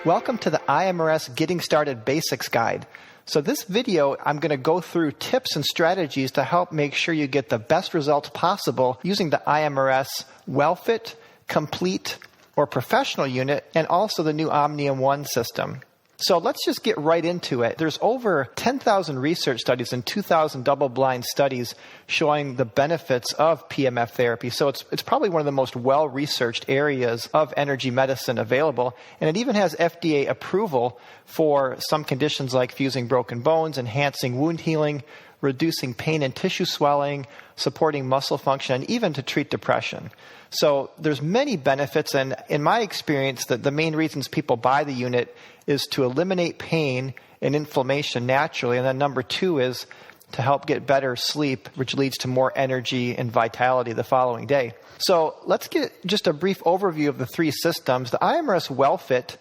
Welcome to the iMRS Getting Started Basics Guide. So this video, I'm going to go through tips and strategies to help make sure you get the best results possible using the iMRS WellFit, Complete, or Professional unit, and also the new Omnium One system. So let's just get right into it. There's over 10,000 research studies and 2,000 double-blind studies showing the benefits of PEMF therapy. So it's probably one of the most well-researched areas of energy medicine available. And it even has FDA approval for some conditions like fusing broken bones, enhancing wound healing, reducing pain and tissue swelling, supporting muscle function, and even to treat depression. So there's many benefits, and in my experience, the main reasons people buy the unit is to eliminate pain and inflammation naturally, and then number two is to help get better sleep, which leads to more energy and vitality the following day. So let's get just a brief overview of the three systems. The iMRS WellFit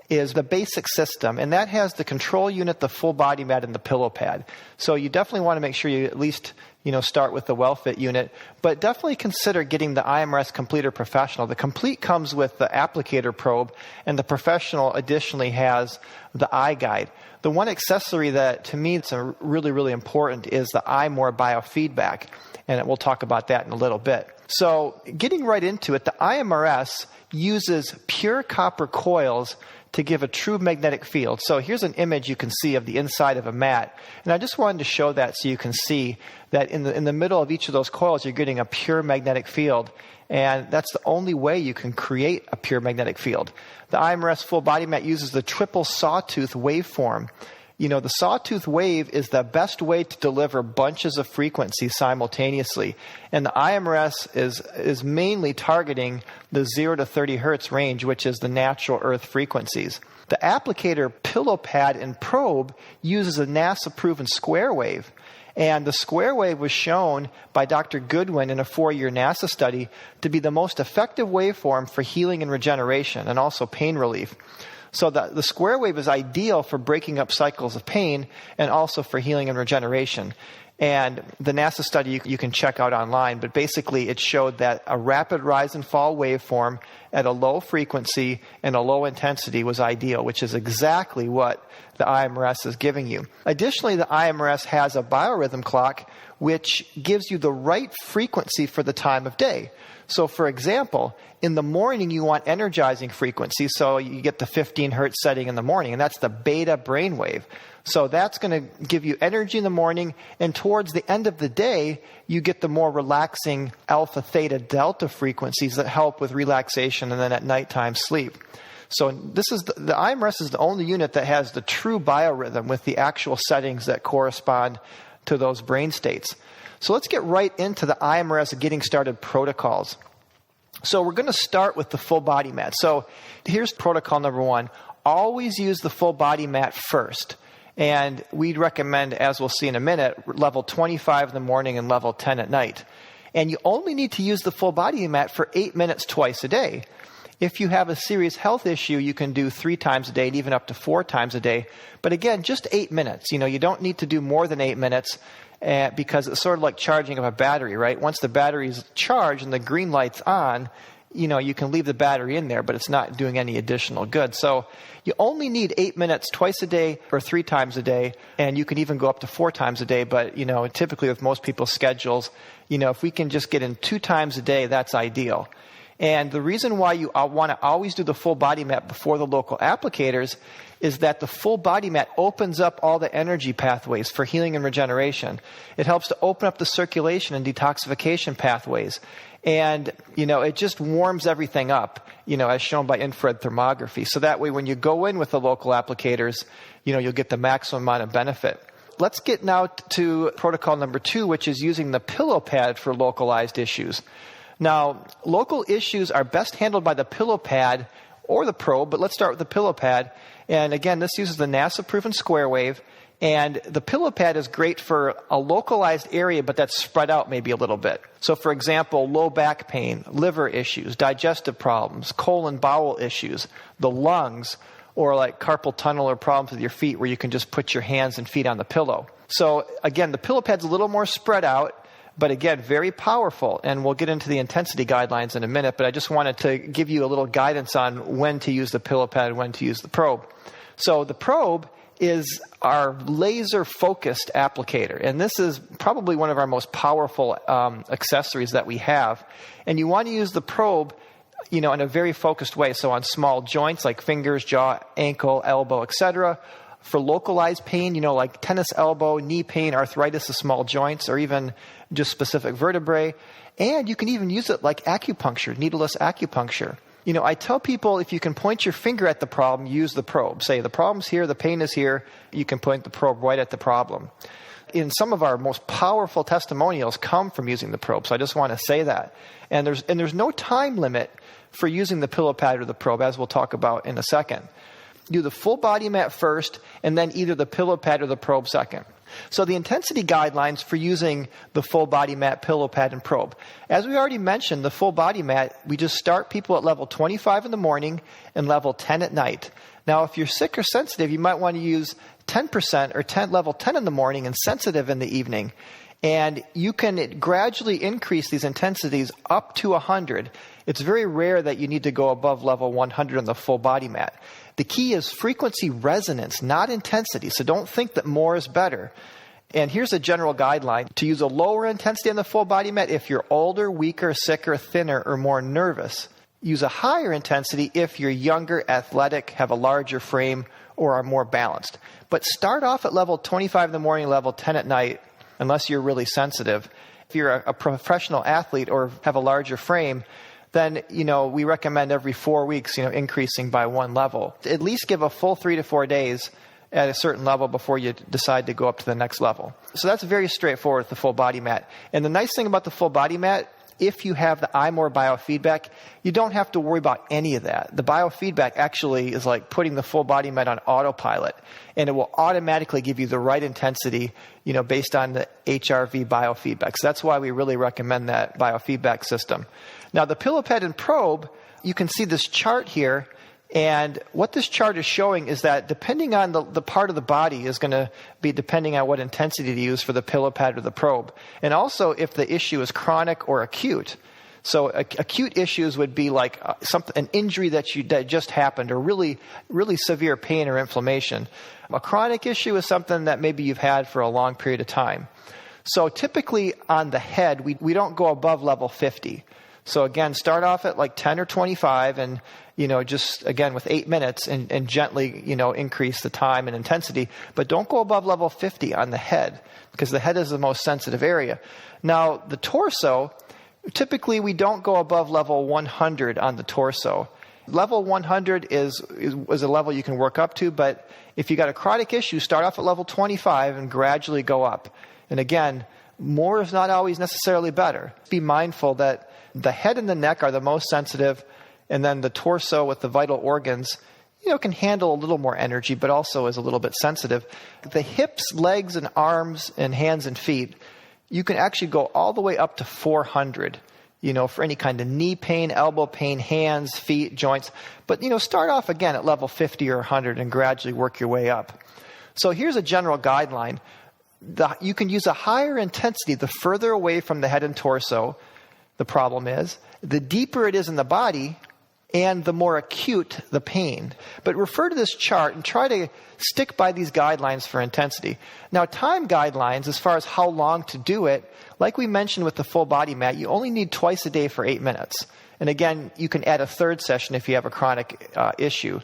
is the basic system, and that has the control unit, the full body mat, and the pillow pad. So you definitely want to make sure you at least start with the WellFit unit, but definitely consider getting the iMRS Complete or Professional. The Complete comes with the applicator probe, and the Professional additionally has the iGuide. The one accessory that to me is really, really important is the iMore biofeedback, and we'll talk about that in a little bit. So getting right into it, the iMRS uses pure copper coils to give a true magnetic field. So here's an image you can see of the inside of a mat. And I just wanted to show that so you can see that in the middle of each of those coils, you're getting a pure magnetic field. And that's the only way you can create a pure magnetic field. The iMRS full body mat uses the triple sawtooth waveform. The sawtooth wave is the best way to deliver bunches of frequencies simultaneously. And the iMRS is mainly targeting the 0 to 30 hertz range, which is the natural Earth frequencies. The applicator pillow pad and probe uses a NASA-proven square wave. And the square wave was shown by Dr. Goodwin in a 4-year NASA study to be the most effective waveform for healing and regeneration and also pain relief. So the square wave is ideal for breaking up cycles of pain and also for healing and regeneration. And the NASA study you can check out online, but basically it showed that a rapid rise and fall waveform at a low frequency and a low intensity was ideal, which is exactly what the iMRS is giving you. Additionally, the iMRS has a biorhythm clock, which gives you the right frequency for the time of day. So, for example, in the morning, you want energizing frequency, so you get the 15 hertz setting in the morning, and that's the beta brainwave. So that's going to give you energy in the morning, and towards the end of the day, you get the more relaxing alpha, theta, delta frequencies that help with relaxation and then at nighttime sleep. So this is the iMRS is the only unit that has the true biorhythm with the actual settings that correspond to those brain states. So let's get right into the iMRS Getting Started protocols. So we're going to start with the full body mat. So here's protocol number one. Always use the full body mat first. And we'd recommend, as we'll see in a minute, level 25 in the morning and level 10 at night. And you only need to use the full body mat for 8 minutes twice a day. If you have a serious health issue, you can do 3 times a day and even up to 4 times a day. But again, just 8 minutes. You don't need to do more than 8 minutes. Because it's sort of like charging of a battery, right? Once the battery's charged and the green light's on, you can leave the battery in there, but it's not doing any additional good. So you only need 8 minutes twice a day or 3 times a day, and you can even go up to 4 times a day. But, typically with most people's schedules, if we can just get in 2 times a day, that's ideal. And the reason why you want to always do the full body mat before the local applicators is that the full body mat opens up all the energy pathways for healing and regeneration. It helps to open up the circulation and detoxification pathways. And, it just warms everything up, as shown by infrared thermography. So that way, when you go in with the local applicators, you'll get the maximum amount of benefit. Let's get now to protocol number 2, which is using the pillow pad for localized issues. Now, local issues are best handled by the pillow pad or the probe, but let's start with the pillow pad. And again, this uses the NASA-proven square wave. And the pillow pad is great for a localized area, but that's spread out maybe a little bit. So, for example, low back pain, liver issues, digestive problems, colon bowel issues, the lungs, or like carpal tunnel or problems with your feet where you can just put your hands and feet on the pillow. So, again, the pillow pad's a little more spread out. But again, very powerful. And we'll get into the intensity guidelines in a minute, but I just wanted to give you a little guidance on when to use the pillow pad and when to use the probe. So the probe is our laser-focused applicator. And this is probably one of our most powerful accessories that we have. And you want to use the probe, in a very focused way. So on small joints like fingers, jaw, ankle, elbow, etc. For localized pain, like tennis elbow, knee pain, arthritis of small joints, or even just specific vertebrae. And you can even use it like acupuncture, needleless acupuncture. I tell people if you can point your finger at the problem, use the probe. Say the problem's here, the pain is here, you can point the probe right at the problem. In some of our most powerful testimonials come from using the probe, so I just want to say that. And there's no time limit for using the pillow pad or the probe, as we'll talk about in a second. Do the full body mat first, and then either the pillow pad or the probe second. So the intensity guidelines for using the full body mat, pillow pad, and probe. As we already mentioned, the full body mat, we just start people at level 25 in the morning and level 10 at night. Now, if you're sick or sensitive, you might want to use 10% or level 10 in the morning and sensitive in the evening. And you can gradually increase these intensities up to 100. It's very rare that you need to go above level 100 on the full body mat. The key is frequency resonance, not intensity. So don't think that more is better. And here's a general guideline. To use a lower intensity on the full body mat if you're older, weaker, sicker, thinner, or more nervous. Use a higher intensity if you're younger, athletic, have a larger frame, or are more balanced. But start off at level 25 in the morning, level 10 at night, unless you're really sensitive. If you're a professional athlete or have a larger frame, then, we recommend every 4 weeks, increasing by one level. At least give a full 3 to 4 days at a certain level before you decide to go up to the next level. So that's very straightforward with the full body mat. And the nice thing about the full body mat, if you have the iMRS biofeedback, you don't have to worry about any of that. The biofeedback actually is like putting the full body mat on autopilot, and it will automatically give you the right intensity, based on the HRV biofeedback. So that's why we really recommend that biofeedback system. Now, the pillow pad and probe, you can see this chart here. And what this chart is showing is that depending on the part of the body is going to be depending on what intensity to use for the pillow pad or the probe. And also if the issue is chronic or acute. So acute issues would be like an injury that just happened, or really, really severe pain or inflammation. A chronic issue is something that maybe you've had for a long period of time. So typically on the head, we don't go above level 50. So again, start off at like 10 or 25 and, just again with 8 minutes and gently, increase the time and intensity. But don't go above level 50 on the head, because the head is the most sensitive area. Now, the torso, typically we don't go above level 100 on the torso. Level 100 is a level you can work up to, but if you got a chronic issue, start off at level 25 and gradually go up. And again, more is not always necessarily better. Be mindful that the head and the neck are the most sensitive, and then the torso with the vital organs, can handle a little more energy, but also is a little bit sensitive. The hips, legs, and arms, and hands and feet, you can actually go all the way up to 400, for any kind of knee pain, elbow pain, hands, feet, joints. But, start off again at level 50 or 100 and gradually work your way up. So here's a general guideline. You can use a higher intensity the further away from the head and torso the problem is, the deeper it is in the body, and the more acute the pain. But refer to this chart and try to stick by these guidelines for intensity. Now, time guidelines, as far as how long to do it, like we mentioned with the full body mat, you only need twice a day for 8 minutes. And again, you can add a third session if you have a chronic issue.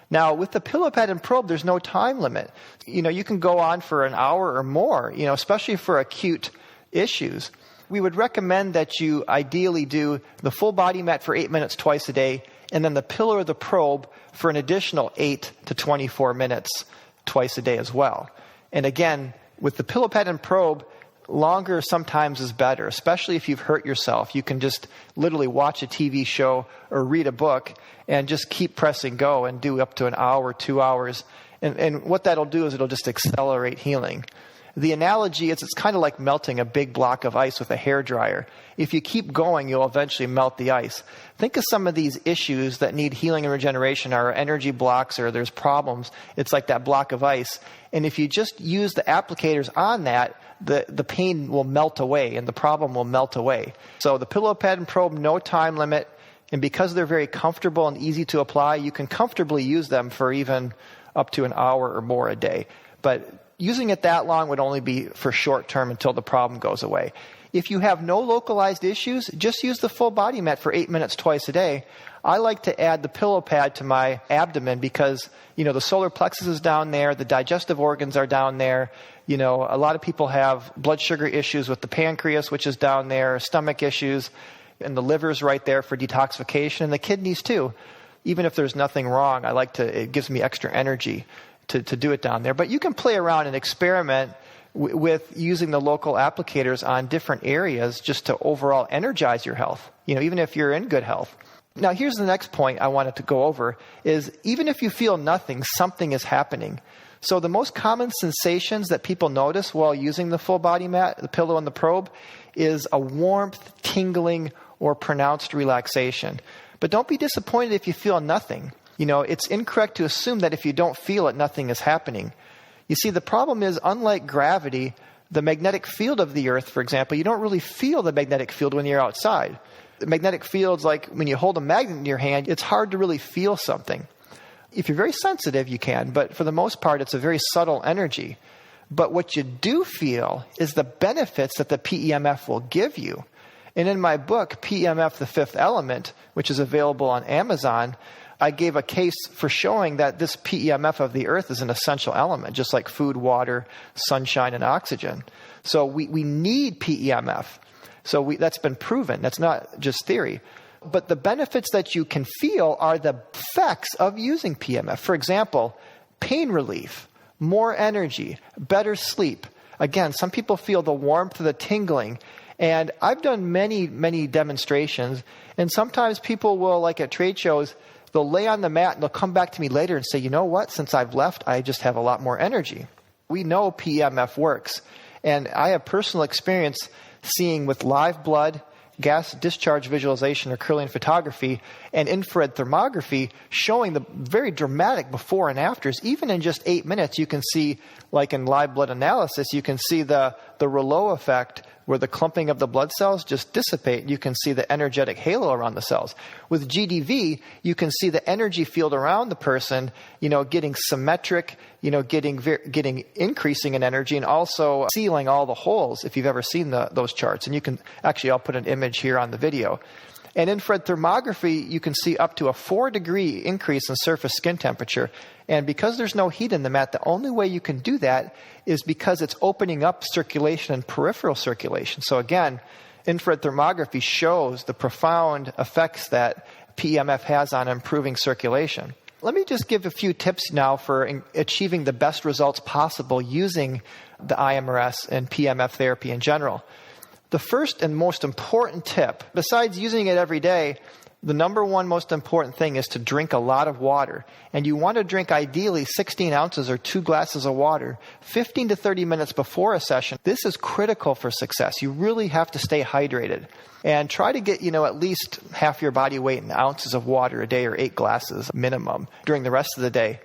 Now, with the pillow pad and probe, there's no time limit. You can go on for an hour or more, especially for acute issues. We would recommend that you ideally do the full body mat for 8 minutes twice a day, and then the pillow or the probe for an additional 8 to 24 minutes twice a day as well. And again, with the pillow pad and probe, longer sometimes is better, especially if you've hurt yourself. You can just literally watch a TV show or read a book and just keep pressing go and do up to an hour, 2 hours. And what that'll do is it'll just accelerate healing. The analogy is it's kind of like melting a big block of ice with a hairdryer. If you keep going, you'll eventually melt the ice. Think of some of these issues that need healing and regeneration, or energy blocks, or there's problems. It's like that block of ice. And if you just use the applicators on that, the pain will melt away and the problem will melt away. So the pillow pad and probe, no time limit. And because they're very comfortable and easy to apply, you can comfortably use them for even up to an hour or more a day. But using it that long would only be for short term until the problem goes away. If you have no localized issues, just use the full body mat for 8 minutes twice a day. I like to add the pillow pad to my abdomen because, the solar plexus is down there, the digestive organs are down there. A lot of people have blood sugar issues with the pancreas, which is down there, stomach issues, and the liver's right there for detoxification, and the kidneys too. Even if there's nothing wrong, it gives me extra energy to do it down there. But you can play around and experiment with using the local applicators on different areas just to overall energize your health, even if you're in good health. Now, here's the next point I wanted to go over is even if you feel nothing, something is happening. So the most common sensations that people notice while using the full body mat, the pillow and the probe, is a warmth, tingling, or pronounced relaxation. But don't be disappointed if you feel nothing. It's incorrect to assume that if you don't feel it, nothing is happening. You see, the problem is, unlike gravity, the magnetic field of the Earth, for example, you don't really feel the magnetic field when you're outside. The magnetic field's like when you hold a magnet in your hand, it's hard to really feel something. If you're very sensitive, you can, but for the most part, it's a very subtle energy. But what you do feel is the benefits that the PEMF will give you. And in my book, PEMF, the Fifth Element, which is available on Amazon, I gave a case for showing that this PEMF of the Earth is an essential element, just like food, water, sunshine, and oxygen. So we need PEMF. So that's been proven. That's not just theory. But the benefits that you can feel are the effects of using PEMF. For example, pain relief, more energy, better sleep. Again, some people feel the warmth, the tingling. And I've done many, many demonstrations. And sometimes people will, like at trade shows, they'll lay on the mat and they'll come back to me later and say, you know what, since I've left, I just have a lot more energy. We know PEMF works. And I have personal experience seeing with live blood, gas discharge visualization or Kirlian photography, and infrared thermography showing the very dramatic before and afters. Even in just 8 minutes, you can see, like in live blood analysis, you can see the Rouleau effect where the clumping of the blood cells just dissipate. You can see the energetic halo around the cells. With GDV, you can see the energy field around the person, getting symmetric, getting increasing in energy, and also sealing all the holes, if you've ever seen those charts. And you can, actually, I'll put an image here on the video. And infrared thermography, you can see up to a 4-degree increase in surface skin temperature. And because there's no heat in the mat, the only way you can do that is because it's opening up circulation and peripheral circulation. So again, infrared thermography shows the profound effects that PEMF has on improving circulation. Let me just give a few tips now for achieving the best results possible using the iMRS and PEMF therapy in general. The first and most important tip, besides using it every day, the number one most important thing is to drink a lot of water. And you want to drink ideally 16 ounces or 2 glasses of water 15 to 30 minutes before a session. This is critical for success. You really have to stay hydrated. And try to get, at least half your body weight in ounces of water a day, or 8 glasses minimum during the rest of the day.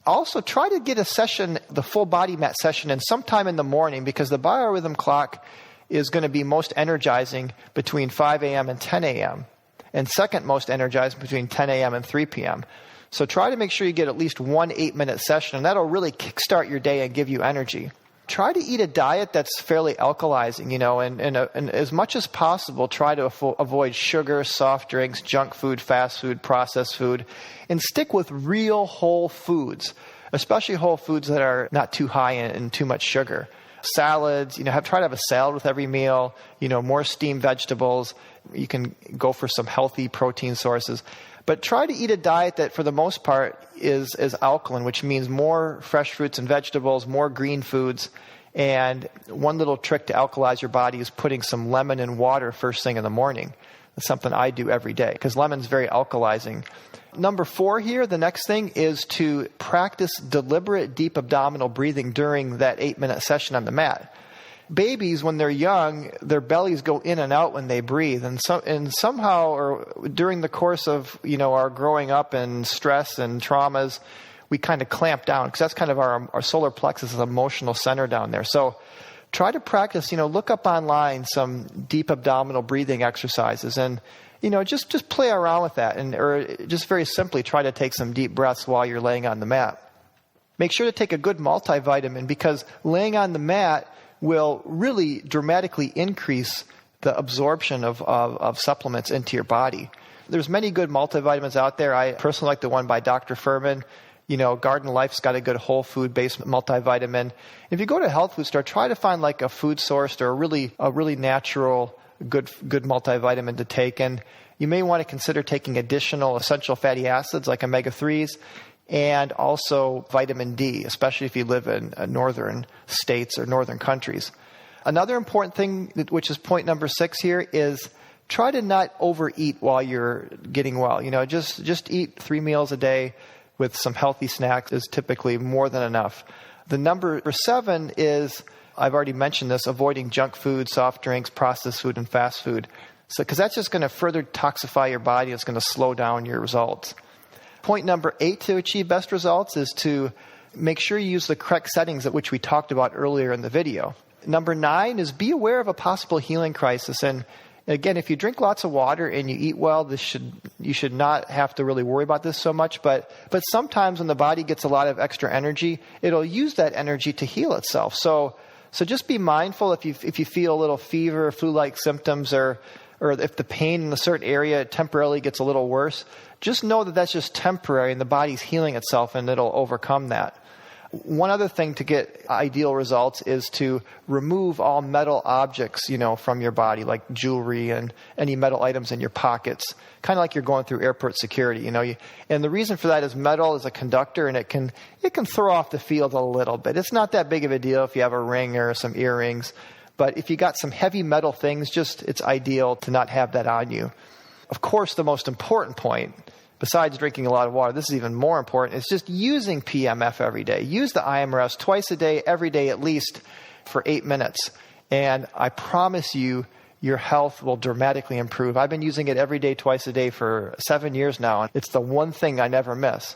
Also, try to get a session, the full body mat session, in sometime in the morning, because the biorhythm clock is going to be most energizing between 5 a.m. and 10 a.m. and second most energizing between 10 a.m. and 3 p.m. So try to make sure you get at least one 8-minute session, and that'll really kickstart your day and give you energy. Try to eat a diet that's fairly alkalizing, and as much as possible, try to avoid sugar, soft drinks, junk food, fast food, processed food, and stick with real whole foods, especially whole foods that are not too high in too much sugar. Salads, try to have a salad with every meal, more steamed vegetables. You can go for some healthy protein sources. But try to eat a diet that, for the most part, is alkaline, which means more fresh fruits and vegetables, more green foods. And one little trick to alkalize your body is putting some lemon in water first thing in the morning. That's something I do every day because lemon's very alkalizing. Number 4 here, the next thing is to practice deliberate deep abdominal breathing during that 8-minute session on the mat. Babies, when they're young, their bellies go in and out when they breathe. And somehow, or during the course of, our growing up and stress and traumas, we kind of clamp down because that's kind of our solar plexus is emotional center down there. So try to practice, look up online some deep abdominal breathing exercises and, just play around with that or just very simply try to take some deep breaths while you're laying on the mat. Make sure to take a good multivitamin because laying on the mat will really dramatically increase the absorption of supplements into your body. There's many good multivitamins out there. I personally like the one by Dr. Furman. Garden Life's got a good whole food-based multivitamin. If you go to a health food store, try to find like a food-sourced or a really natural, good multivitamin to take. And you may want to consider taking additional essential fatty acids like omega-3s and also vitamin D, especially if you live in northern states or northern countries. Another important thing, which is point number 6 here, is try to not overeat while you're getting well. Just eat 3 meals a day with some healthy snacks is typically more than enough. The number 7 is, I've already mentioned this, avoiding junk food, soft drinks, processed food, and fast food. So, because that's just going to further toxify your body. It's going to slow down your results. Point number 8 to achieve best results is to make sure you use the correct settings at which we talked about earlier in the video. Number 9 is be aware of a possible healing crisis. And again, if you drink lots of water and you eat well, you should not have to really worry about this so much. But sometimes when the body gets a lot of extra energy, it'll use that energy to heal itself. So just be mindful if you feel a little fever, flu-like symptoms, or if the pain in a certain area temporarily gets a little worse, just know that that's just temporary and the body's healing itself and it'll overcome that. One other thing to get ideal results is to remove all metal objects, from your body, like jewelry and any metal items in your pockets, kind of like you're going through airport security, And the reason for that is metal is a conductor and it can throw off the field a little bit. It's not that big of a deal if you have a ring or some earrings, but if you got some heavy metal things, it's ideal to not have that on you. Of course, the most important point, besides drinking a lot of water, this is even more important, is just using PEMF every day. Use the iMRS twice a day, every day at least, for 8 minutes. And I promise you, your health will dramatically improve. I've been using it every day, twice a day for 7 years now. And it's the one thing I never miss.